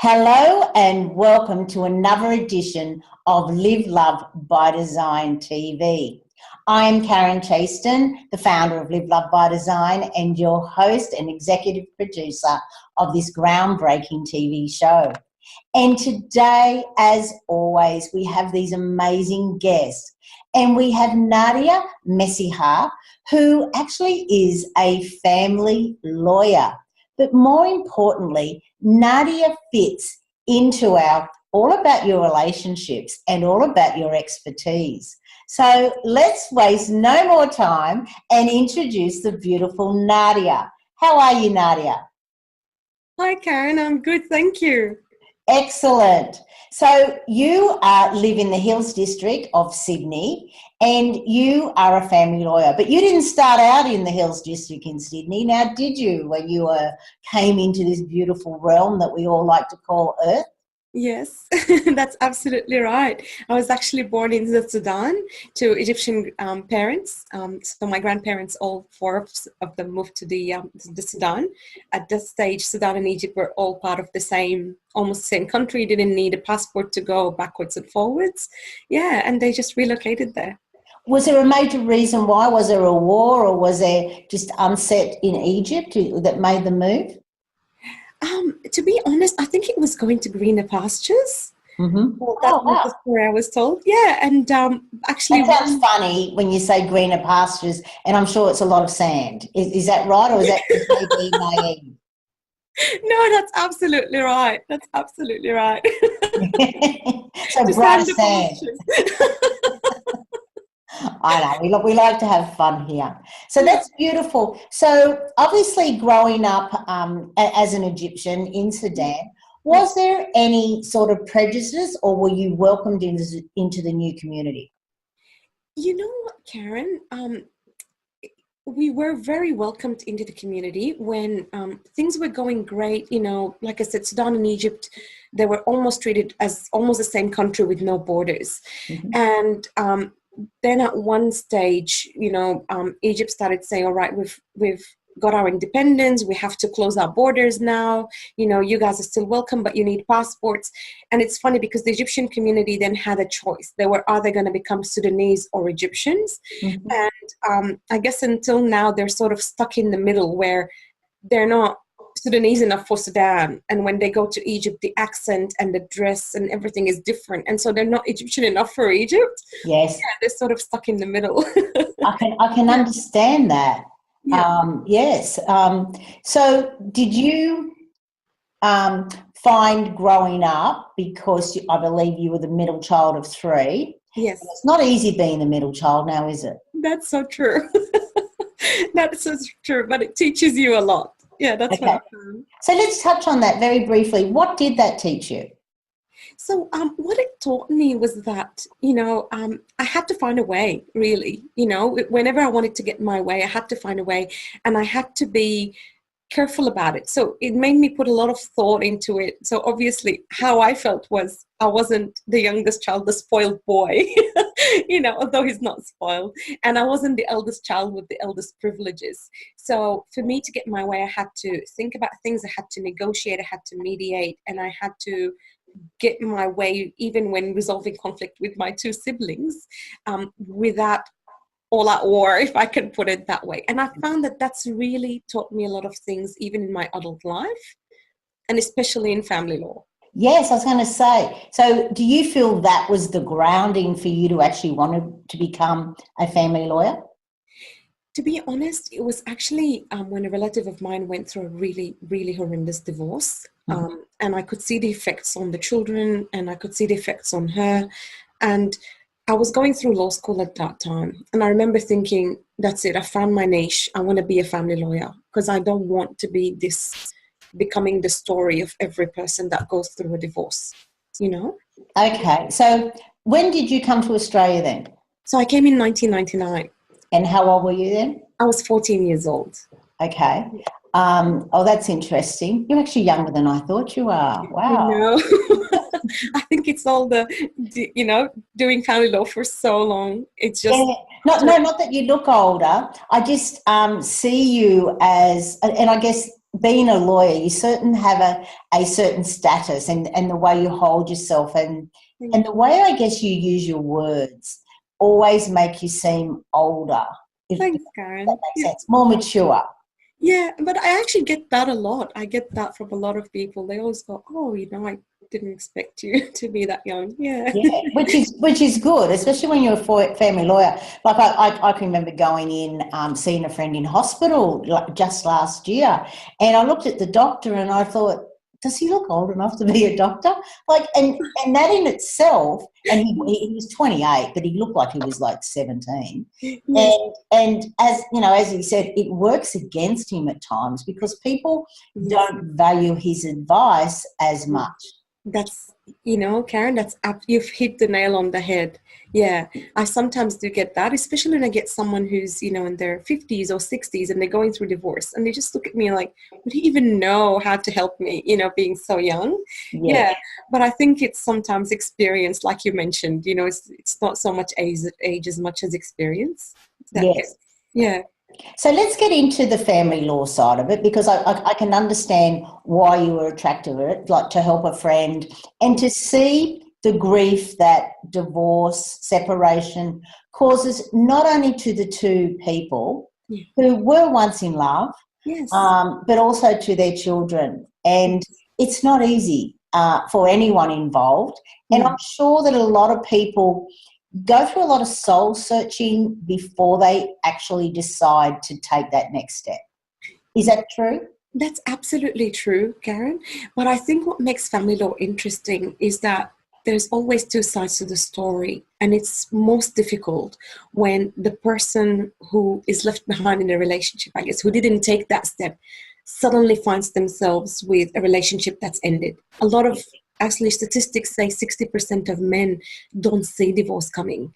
Hello and welcome to another edition of Live Love by Design TV. I'm Karen Chaston, the founder of Live Love by Design and your host and executive producer of this groundbreaking TV show. And today, as always, we have these amazing guests. And we have Nadia Messiha, who actually is a family lawyer. But more importantly, Nadia fits into our all about your relationships and all about your expertise. So let's waste no more time and introduce the beautiful Nadia. How are you, Nadia? Hi, Karen. I'm good, thank you. Excellent. So you live in the Hills District of Sydney and you are a family lawyer, but you didn't start out in the Hills District in Sydney. Now, did you, when you came into this beautiful realm that we all like to call Earth? Yes, that's absolutely right. I was actually born in the Sudan to Egyptian parents. So my grandparents, all four of them, moved to the Sudan. At this stage, Sudan and Egypt were all part of the same, almost same country. Didn't need a passport to go backwards and forwards. Yeah, and they just relocated there. Was there a major reason why? Was there a war or was there just unset in Egypt that made the move? To be honest, I think it was going to greener pastures. Mm-hmm. Well, that was the story I was told. Yeah, and actually... That sounds funny when you say greener pastures, and I'm sure it's a lot of sand. Is that right, or is that just maybe naive? No, that's absolutely right. That's absolutely right. So bright sand. I know, we like to have fun here. So that's beautiful. So obviously growing up as an Egyptian in Sudan, was there any sort of prejudice or were you welcomed into the new community? You know what, Karen? We were very welcomed into the community when things were going great. You know, like I said, Sudan and Egypt, they were almost treated as almost the same country with no borders. Mm-hmm. And then at one stage, Egypt started saying, all right, we've got our independence. We have to close our borders now. You guys are still welcome, but you need passports. And it's funny because the Egyptian community then had a choice. They were either going to become Sudanese or Egyptians. Mm-hmm. And I guess until now, they're sort of stuck in the middle where they're not Sudanese enough for Sudan, and when they go to Egypt, the accent and the dress and everything is different, and so they're not Egyptian enough for Egypt. Yes, yeah, they're sort of stuck in the middle. I can understand that. Yeah. Yes. So, did you find growing up, because I believe you were the middle child of three? Yes. It's not easy being the middle child now, is it? That's so true. That's so true, but it teaches you a lot. Yeah, that's okay. What I found. So let's touch on that very briefly. What did that teach you? So what it taught me was that, I had to find a way, really. Whenever I wanted to get my way, I had to find a way, and I had to be careful about it. So it made me put a lot of thought into it. So obviously how I felt was I wasn't the youngest child, the spoiled boy, although he's not spoiled. And I wasn't the eldest child with the eldest privileges. So for me to get my way, I had to think about things. I had to negotiate, I had to mediate, and I had to get my way even when resolving conflict with my two siblings without all at war, if I can put it that way. And I found that that's really taught me a lot of things, even in my adult life, and especially in family law. Yes, I was going to say. So do you feel that was the grounding for you to actually want to become a family lawyer? To be honest, it was actually when a relative of mine went through a really, really horrendous divorce. Mm-hmm. And I could see the effects on the children, and I could see the effects on her. And I was going through law school at that time, and I remember thinking, that's it, I found my niche. I want to be a family lawyer because I don't want to be becoming the story of every person that goes through a divorce, Okay, so when did you come to Australia then? So I came in 1999. And how old were you then? I was 14 years old. Okay. That's interesting. You're actually younger than I thought you are. Wow. I think it's all doing family law for so long. It's just... Yeah. Not that you look older. I just see you as, and I guess being a lawyer, you certain have a certain status and the way you hold yourself and the way I guess you use your words always make you seem older, if Thanks, Karen. that makes sense, more mature. Yeah, but I actually get that a lot. I get that from a lot of people. They always go, "Oh, I didn't expect you to be that young." Yeah. Yeah, which is good, especially when you're a family lawyer. Like I can remember going in, seeing a friend in hospital like just last year, and I looked at the doctor and I thought, does he look old enough to be a doctor? Like, and that in itself, and he was 28, but he looked like he was like 17. Yes. And as you know, as he said, it works against him at times because people Yes. don't value his advice as much. That's, Karen, you've hit the nail on the head. Yeah, I sometimes do get that, especially when I get someone who's, in their 50s or 60s and they're going through divorce and they just look at me like, would you even know how to help me, being so young? Yeah, but I think it's sometimes experience, like you mentioned, it's not so much age as much as experience. Yes. Yeah. So let's get into the family law side of it because I can understand why you were attracted to it, like to help a friend and to see the grief that divorce, separation causes not only to the two people who were once in love, but also to their children. And it's not easy for anyone involved. And I'm sure that a lot of people go through a lot of soul searching before they actually decide to take that next step. Is that true? That's absolutely true, Karen. But I think what makes family law interesting is that there's always two sides to the story. And it's most difficult when the person who is left behind in a relationship, I guess, who didn't take that step, suddenly finds themselves with a relationship that's ended. A lot of Actually, statistics say 60% of men don't see divorce coming.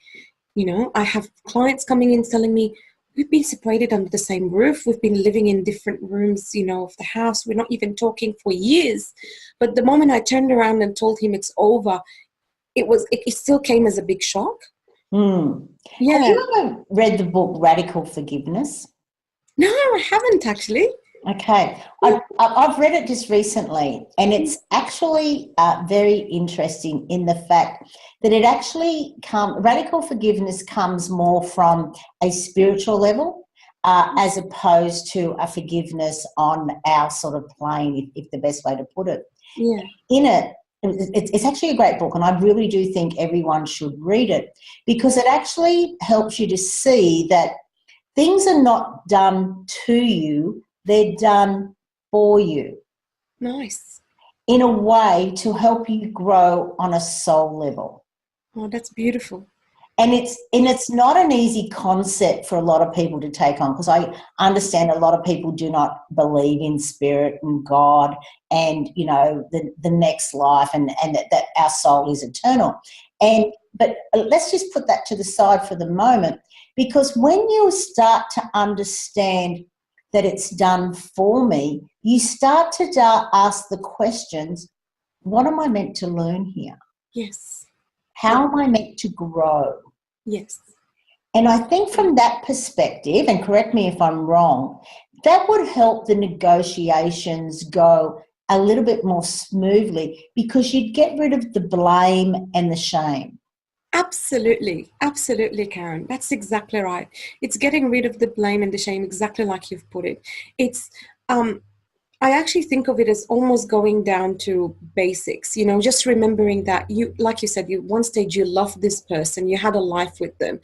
I have clients coming in telling me, we've been separated under the same roof. We've been living in different rooms, of the house. We're not even talking for years. But the moment I turned around and told him it's over, it still came as a big shock. Yeah. Have you ever read the book Radical Forgiveness? No, I haven't actually. Okay. I've read it just recently, and it's actually very interesting in the fact that it actually radical forgiveness comes more from a spiritual level as opposed to a forgiveness on our sort of plane, if the best way to put it. Yeah. In it, it's actually a great book, and I really do think everyone should read it because it actually helps you to see that things are not done to you, they're done for you. Nice. In a way to help you grow on a soul level. Oh, that's beautiful. And it's not an easy concept for a lot of people to take on because I understand a lot of people do not believe in spirit and God and, the next life and that our soul is eternal. But let's just put that to the side for the moment because when you start to understand that it's done for me, you start to ask the questions, what am I meant to learn here? Yes. How am I meant to grow? Yes. And I think from that perspective, and correct me if I'm wrong, that would help the negotiations go a little bit more smoothly because you'd get rid of the blame and the shame. Absolutely, Karen. That's exactly right. It's getting rid of the blame and the shame, exactly like you've put it. It's, I actually think of it as almost going down to basics, just remembering that like you said, one stage you loved this person, you had a life with them.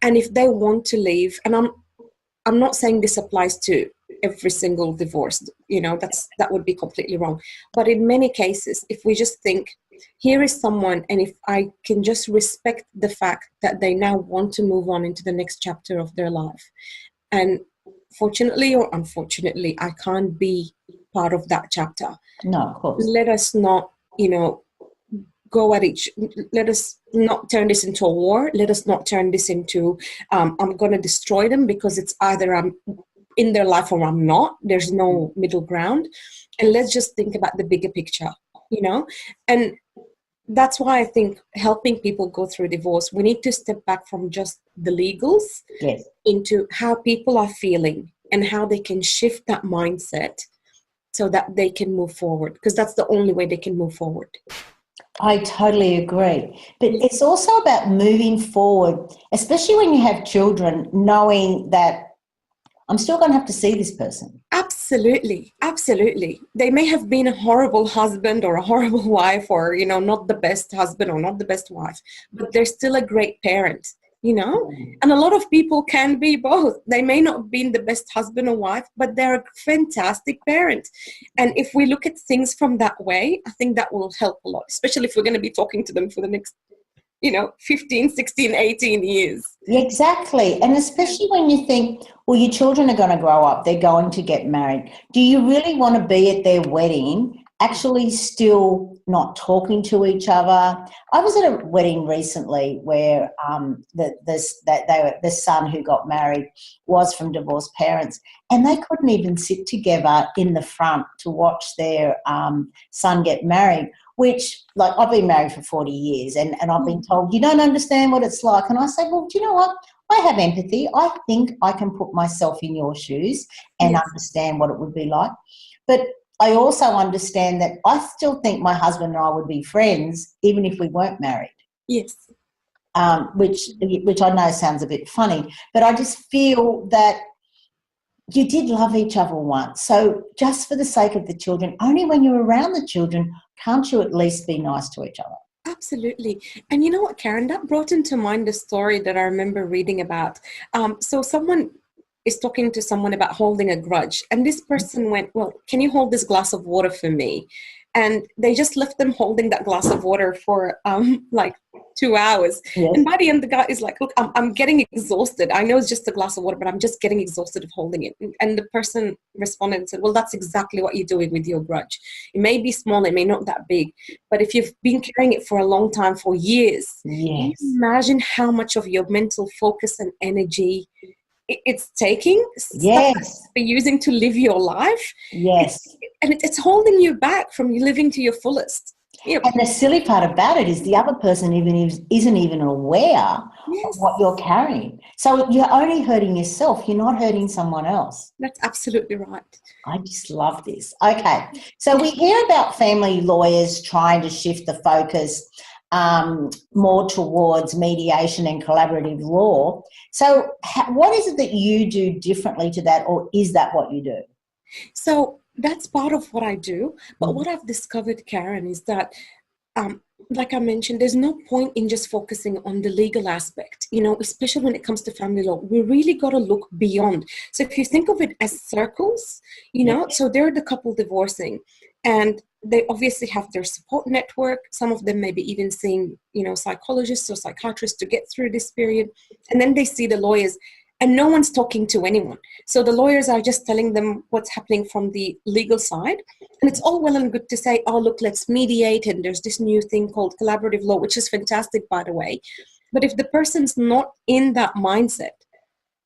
And if they want to leave, and I'm not saying this applies to every single divorce, that would be completely wrong. But in many cases, if we just think, here is someone, and if I can just respect the fact that they now want to move on into the next chapter of their life. And fortunately or unfortunately, I can't be part of that chapter. No, of course. Let us not, go at each. Let us not turn this into a war. Let us not turn this into, I'm going to destroy them because it's either I'm in their life or I'm not. There's no middle ground. And let's just think about the bigger picture, and that's why I think helping people go through divorce, we need to step back from just the legals into how people are feeling and how they can shift that mindset so that they can move forward, because that's the only way they can move forward. I totally agree. But it's also about moving forward, especially when you have children, knowing that I'm still going to have to see this person. Absolutely. Absolutely. They may have been a horrible husband or a horrible wife, or, you know, not the best husband or not the best wife, but they're still a great parent, you know? And a lot of people can be both. They may not have been the best husband or wife, but they're a fantastic parent. And if we look at things from that way, I think that will help a lot, especially if we're going to be talking to them for the next, 15, 16, 18 years. Exactly. And especially when you think, well, your children are going to grow up, they're going to get married. Do you really want to be at their wedding actually still not talking to each other? I was at a wedding recently where the son who got married was from divorced parents, and they couldn't even sit together in the front to watch their son get married. Which, like, I've been married for 40 years and I've been told, you don't understand what it's like. And I say, well, do you know what? I have empathy. I think I can put myself in your shoes and understand what it would be like. But I also understand that I still think my husband and I would be friends even if we weren't married. Yes. Which I know sounds a bit funny, but I just feel that you did love each other once. So just for the sake of the children, only when you're around the children, can't you at least be nice to each other? Absolutely. And you know what, Karen, that brought into mind a story that I remember reading about. So someone is talking to someone about holding a grudge. And this person went, well, can you hold this glass of water for me? And they just left them holding that glass of water for like 2 hours. Yes. And by the end, the guy is like, look, I'm getting exhausted. I know it's just a glass of water, but I'm just getting exhausted of holding it. And the person responded and said, well, that's exactly what you're doing with your grudge. It may be small, it may not that big, but if you've been carrying it for a long time, for years, can you imagine how much of your mental focus and energy it's taking, yes, for using to live your life. Yes. It's holding you back from living to your fullest. Yep. And the silly part about it is the other person isn't even aware of what you're carrying. So you're only hurting yourself. You're not hurting someone else. That's absolutely right. I just love this. Okay. So we hear about family lawyers trying to shift the focus more towards mediation and collaborative law. So what is it that you do differently to that, or is that what you do? So that's part of what I do. But what I've discovered, Karen, is that, like I mentioned, there's no point in just focusing on the legal aspect, especially when it comes to family law. We really got to look beyond. So if you think of it as circles, so they're the couple divorcing, and they obviously have their support network. Some of them maybe even seeing, psychologists or psychiatrists to get through this period. And then they see the lawyers, and no one's talking to anyone. So the lawyers are just telling them what's happening from the legal side. And it's all well and good to say, oh, look, let's mediate. And there's this new thing called collaborative law, which is fantastic, by the way. But if the person's not in that mindset,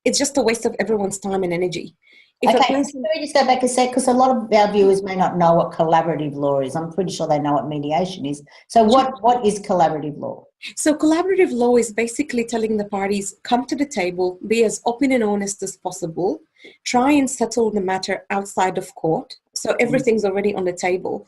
it's just a waste of everyone's time and energy. Let me just go back a sec, because a lot of our viewers may not know what collaborative law is. I'm pretty sure they know what mediation is. So what is collaborative law? So collaborative law is basically telling the parties, come to the table, be as open and honest as possible, try and settle the matter outside of court. So everything's already on the table.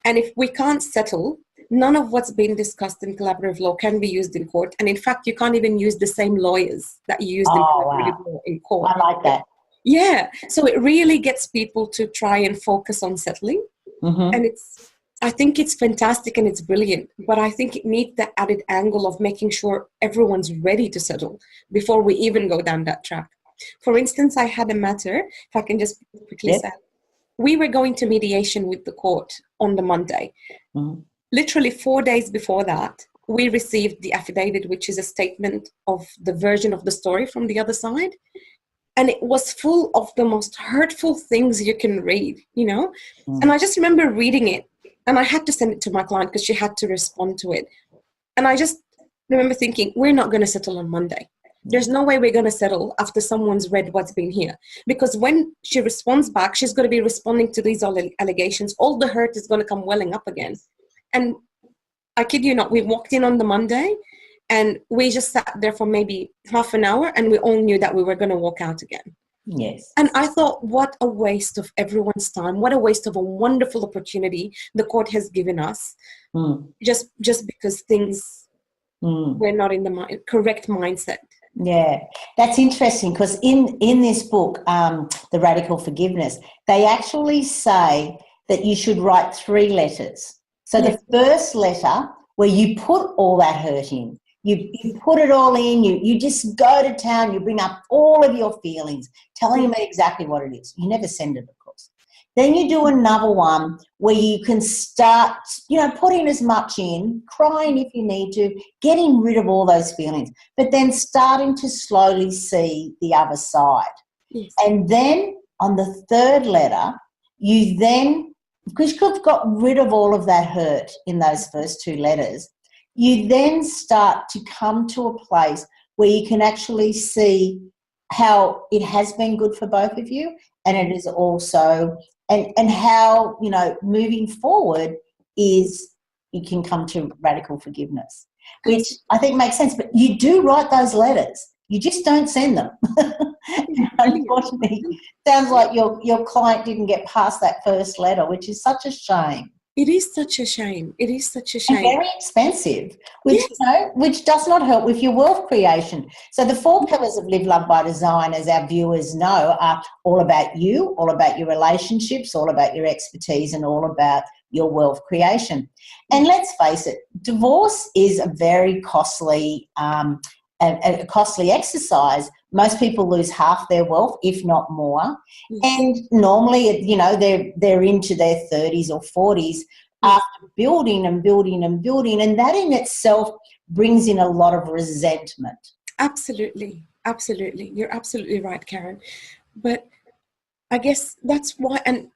And if we can't settle, none of what's been discussed in collaborative law can be used in court. And in fact, you can't even use the same lawyers that you used in collaborative law in court. I like that. Yeah. So it really gets people to try and focus on settling. And I think it's fantastic and it's brilliant, but I think it needs the added angle of making sure everyone's ready to settle before we even go down that track. For instance, I had a matter, if I can just quickly say, we were going to mediation with the court on the Monday. Literally 4 days before that, we received the affidavit, which is a statement of the version of the story from the other side. And it was full of the most hurtful things you can read, And I just remember reading it, and I had to send it to my client because she had to respond to it. And I just remember thinking, we're not going to settle on Monday. There's no way we're going to settle after someone's read what's been here. Because when she responds back, she's going to be responding to these allegations. All the hurt is going to come welling up again. And I kid you not, we walked in on the Monday, and we just sat there for maybe half an hour, and we all knew that we were going to walk out again. Yes. And I thought, what a waste of everyone's time. What a waste of a wonderful opportunity the court has given us, just because things were not in the correct mindset. Yeah, that's interesting, because in this book, The Radical Forgiveness, they actually say that you should write 3 letters. So the first letter, where you put all that hurt in, you put it all in, you just go to town, you bring up all of your feelings, telling them exactly what it is. You never send it, of course. Then you do another one where you can start, putting as much in, crying if you need to, getting rid of all those feelings, but then starting to slowly see the other side. Yes. And then on the 3rd letter, you then, because you've got rid of all of that hurt in those first 2 letters, you then start to come to a place where you can actually see how it has been good for both of you, and it is also, and how, moving forward is, you can come to radical forgiveness, which I think makes sense. But you do write those letters. You just don't send them. Unfortunately, sounds like your client didn't get past that first letter, which is such a shame. It is such a shame. It is such a shame. And very expensive, which which does not help with your wealth creation. So the 4 pillars of Live, Love by Design, as our viewers know, are all about you, all about your relationships, all about your expertise, and all about your wealth creation. And let's face it, divorce is a very costly, a costly exercise. Most people lose half their wealth, if not more. And normally, they're into their 30s or 40s after building and building and building. And that in itself brings in a lot of resentment. Absolutely. Absolutely. You're absolutely right, Karen. But I guess that's why, and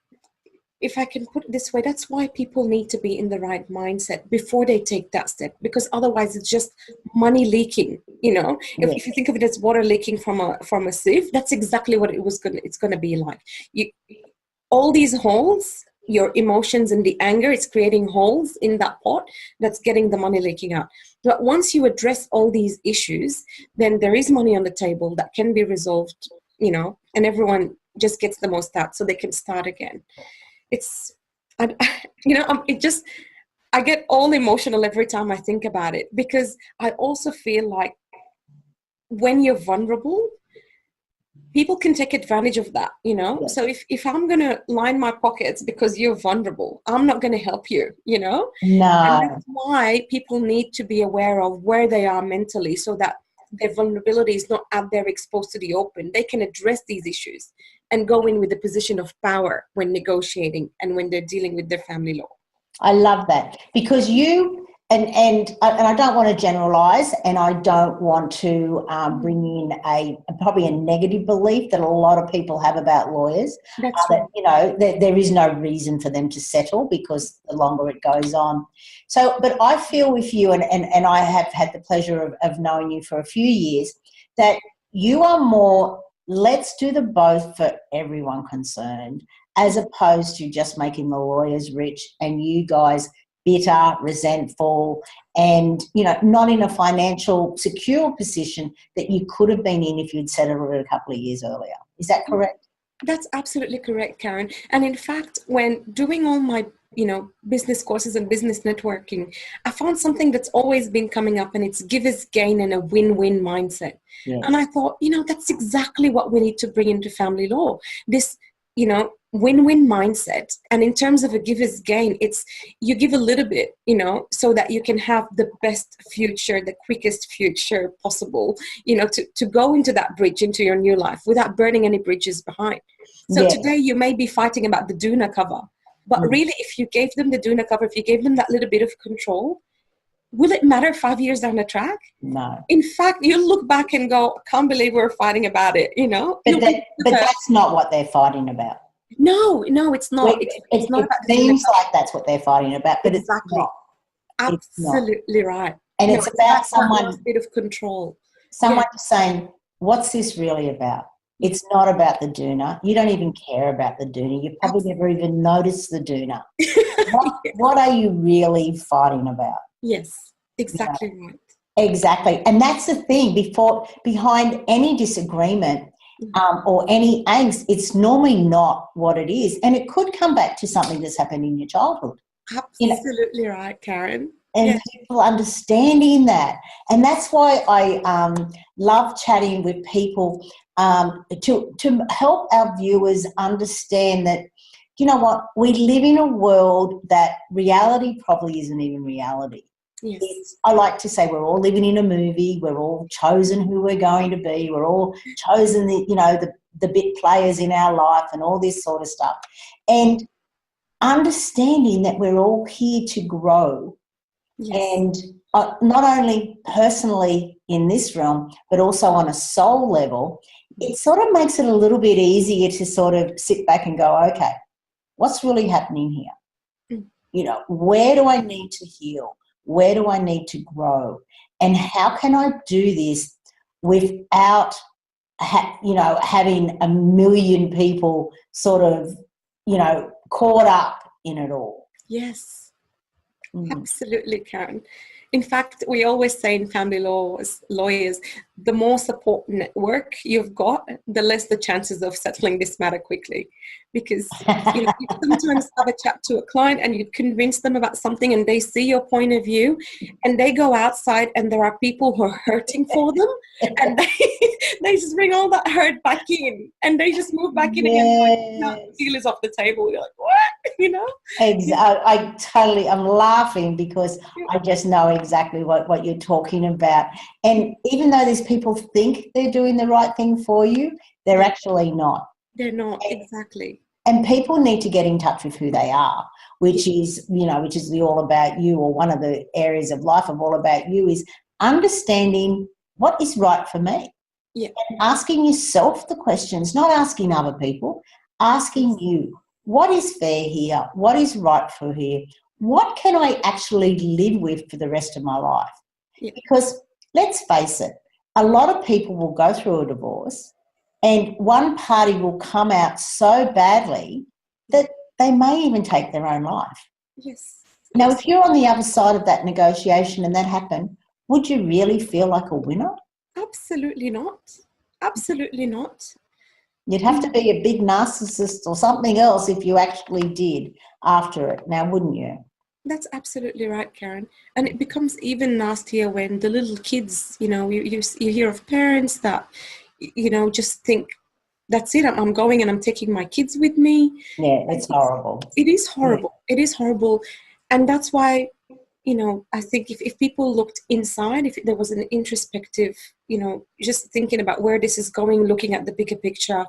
if I can put it this way, that's why people need to be in the right mindset before they take that step, because otherwise it's just money leaking. If you think of it as water leaking from a sieve, that's exactly what it's going to be like. All these holes, your emotions and the anger, it's creating holes in that pot that's getting the money leaking out. But once you address all these issues, then there is money on the table that can be resolved, and everyone just gets the most out so they can start again. I get all emotional every time I think about it, because I also feel like when you're vulnerable, people can take advantage of that, Yes. So if I'm going to line my pockets because you're vulnerable, I'm not going to help you, No. And that's why people need to be aware of where they are mentally, so that their vulnerability is not out there exposed to the open. They can address these issues and go in with a position of power when negotiating and when they're dealing with their family law. I love that, because you, and I don't want to generalise, and I don't want to bring in probably a negative belief that a lot of people have about lawyers. That's right. That there is no reason for them to settle, because the longer it goes on. So, but I feel with you, and I have had the pleasure of knowing you for a few years, that you are more, let's do the both for everyone concerned, as opposed to just making the lawyers rich and you guys bitter, resentful, and, not in a financial secure position that you could have been in if you'd settled it a couple of years earlier. Is that correct? That's absolutely correct, Karen. And in fact, when doing all my, business courses and business networking, I found something that's always been coming up, and it's givers gain and a win-win mindset. Yes. And I thought, that's exactly what we need to bring into family law. This, win-win mindset. And in terms of a giver's gain, it's you give a little bit, so that you can have the best future, the quickest future possible, to go into that bridge, into your new life without burning any bridges behind. So today you may be fighting about the doona cover, but really if you gave them the doona cover, if you gave them that little bit of control, will it matter 5 years down the track? No. In fact, you'll look back and go, I can't believe we're fighting about it, But that's not what they're fighting about. No, it's not. It's not about it seems like that's what they're fighting about, but exactly. It's not. Absolutely right. And it's about someone, a bit of control. Someone saying, what's this really about? It's not about the doona. You don't even care about the doona. You probably never even noticed the doona. What are you really fighting about? Yes, exactly right. Exactly. And that's the thing, behind any disagreement or any angst, it's normally not what it is. And it could come back to something that's happened in your childhood. Absolutely right, Karen. And people understanding that. And that's why I love chatting with people to help our viewers understand that, you know what, we live in a world that reality probably isn't even reality. Yes. I like to say we're all living in a movie. We're all chosen who we're going to be. We're all chosen, the bit players in our life and all this sort of stuff. And understanding that we're all here to grow. Yes. And not only personally in this realm, but also on a soul level, it sort of makes it a little bit easier to sort of sit back and go, okay, what's really happening here? Where do I need to heal? Where do I need to grow? And how can I do this without, having a million people sort of, caught up in it all? Yes. Absolutely, Karen. In fact, we always say in family lawyers, the more support network you've got, the less the chances of settling this matter quickly. Because you sometimes have a chat to a client and you convince them about something and they see your point of view and they go outside and there are people who are hurting for them and they just bring all that hurt back in and they just move back in again. Like, the deal is off the table. You're like, what? Exactly. I'm laughing because I just know exactly what you're talking about. And even though these people think they're doing the right thing for you, they're actually not. They're not, exactly. And people need to get in touch with who they are, which is the All About You, or one of the areas of life of All About You is understanding what is right for me. Yeah. And asking yourself the questions, not asking other people, asking you, what is fair here? What is right for here? What can I actually live with for the rest of my life? Yeah. Because let's face it, a lot of people will go through a divorce and one party will come out so badly that they may even take their own life. Yes. Now, if you're on the other side of that negotiation and that happened, would you really feel like a winner? Absolutely not. Absolutely not. You'd have to be a big narcissist or something else if you actually did after it, now wouldn't you? That's absolutely right, Karen. And it becomes even nastier when the little kids, you hear of parents that, just think, that's it, I'm going and I'm taking my kids with me. Yeah, it's horrible. It is horrible. Yeah. It is horrible. And that's why, I think if people looked inside, if there was an introspective, just thinking about where this is going, looking at the bigger picture,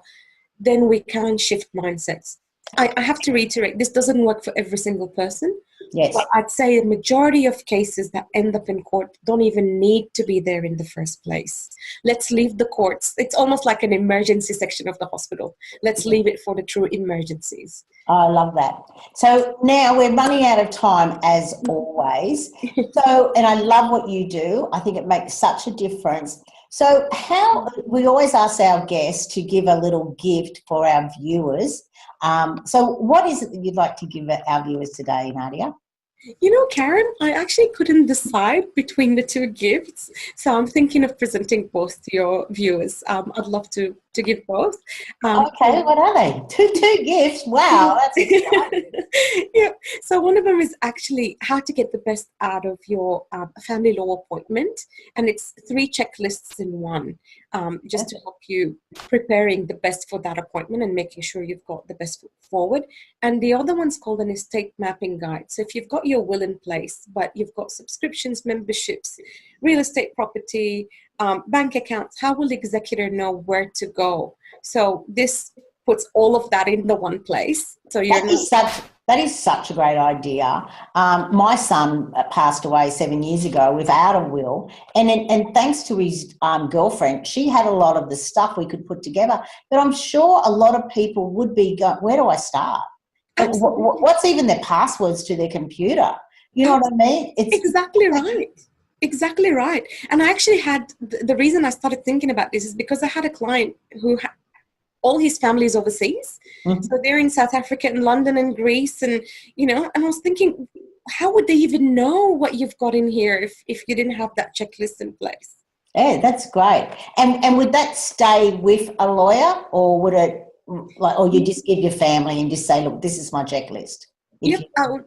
then we can shift mindsets. I have to reiterate, this doesn't work for every single person. Yes. But I'd say a majority of cases that end up in court don't even need to be there in the first place. Let's leave the courts. It's almost like an emergency section of the hospital. Let's leave it for the true emergencies. I love that. So now we're running out of time as always. And I love what you do. I think it makes such a difference. So we always ask our guests to give a little gift for our viewers. So what is it that you'd like to give our viewers today, Nadia? Karen, I actually couldn't decide between the two gifts. So I'm thinking of presenting both to your viewers. I'd love to give both. Okay, what are they? Two gifts. Wow, that's exciting. Yeah. So one of them is actually how to get the best out of your family law appointment. And it's 3 checklists in one, just to help you preparing the best for that appointment and making sure you've got the best foot forward. And the other one's called an estate mapping guide. So if you've got your will in place, but you've got subscriptions, memberships, real estate property, bank accounts, how will the executor know where to go? So this puts all of that in the one place. So that is such a great idea. My son passed away 7 years ago without a will, and thanks to his girlfriend, she had a lot of the stuff we could put together. But I'm sure a lot of people would be going, where do I start? What's even their passwords to their computer? You know what I mean? It's exactly right. Exactly right. And I actually had, the reason I started thinking about this is because I had a client who all his family is overseas. Mm-hmm. So they're in South Africa and London and Greece and, and I was thinking, how would they even know what you've got in here if you didn't have that checklist in place? Yeah, that's great. And would that stay with a lawyer, or would it, like, or you just give your family and just say, look, this is my checklist? If Yep, you, I would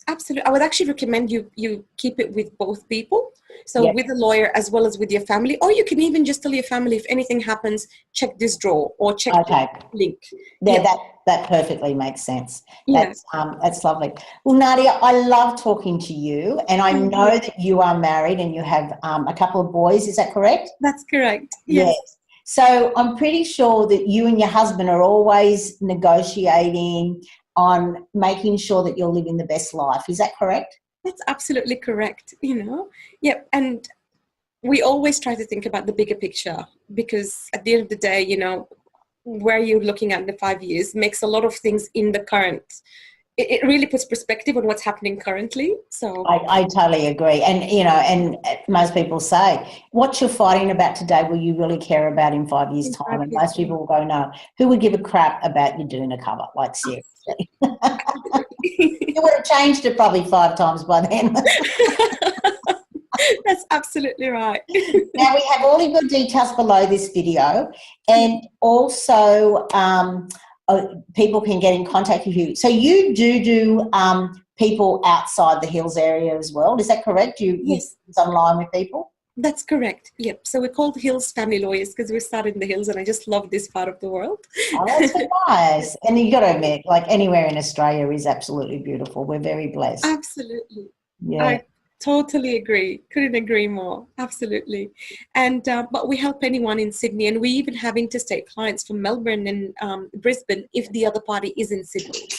absolutely. I would actually recommend you keep it with both people. So yep. with a lawyer as well as with your family, or you can even just tell your family if anything happens, check this drawer or check this Okay. link. Yeah, Yep. that perfectly makes sense. Yeah. That's lovely. Well, Nadia, I love talking to you, and I know Mhm. that you are married and you have a couple of boys. Is that correct? That's correct. Yes. Yes. So I'm pretty sure that you and your husband are always negotiating on making sure that you're living the best life. Is that correct? That's absolutely correct. Yep. And we always try to think about the bigger picture, because at the end of the day, where you're looking at in the 5 years makes a lot of things in the current. It really puts perspective on what's happening currently. So I totally agree. And, and most people say, what you're fighting about today, will you really care about in 5 years' in time? five And years most time. people will go, no. Who would give a crap about you doing a cover? Like, seriously. You would have changed it probably 5 times by then. That's absolutely right. Now, we have all of your details below this video, and also people can get in contact with you. So you do people outside the hills area as well. Is that correct? You Yes, online with people? that's correct. Yep. So we're called Hills Family Lawyers because we started in the hills, and I just love this part of the world. Oh, that's so nice. And you got to admit, like, anywhere in Australia is absolutely beautiful. We're very blessed. Absolutely. Yeah. I totally agree. Couldn't agree more. Absolutely. And but we help anyone in Sydney, and we even have interstate clients from Melbourne and Brisbane if the other party is in Sydney.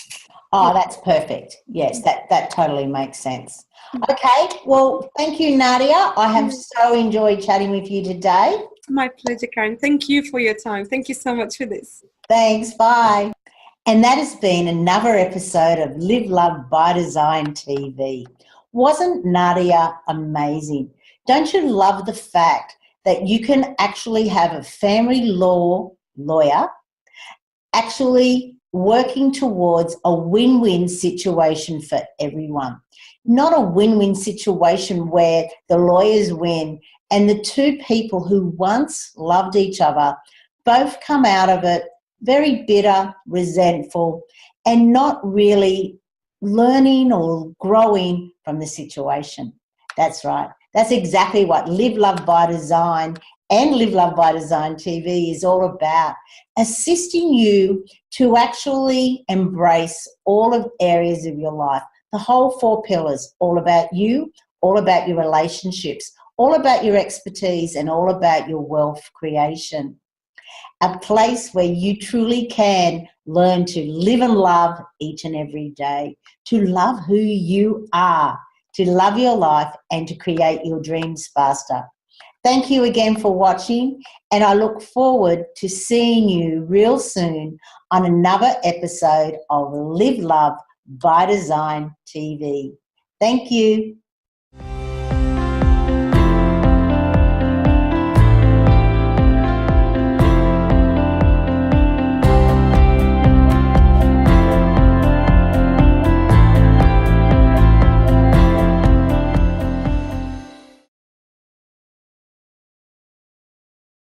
Oh, Yeah. that's perfect. Yes, that totally makes sense. Okay, well, thank you, Nadia. I have so enjoyed chatting with you today. My pleasure, Karen. Thank you for your time. Thank you so much for this. Thanks, bye. And that has been another episode of Live, Love by Design TV. Wasn't Nadia amazing? Don't you love the fact that you can actually have a family law lawyer actually working towards a win-win situation for everyone? Not a win-win situation where the lawyers win and the two people who once loved each other both come out of it very bitter, resentful, and not really learning or growing from the situation. That's right. That's exactly what Live, Love by Design and Live, Love by Design TV is all about, assisting you to actually embrace all of areas of your life, the whole 4 pillars, all about you, all about your relationships, all about your expertise, and all about your wealth creation. A place where you truly can learn to live and love each and every day, to love who you are, to love your life, and to create your dreams faster. Thank you again for watching, and I look forward to seeing you real soon on another episode of Live Love by Design TV. Thank you.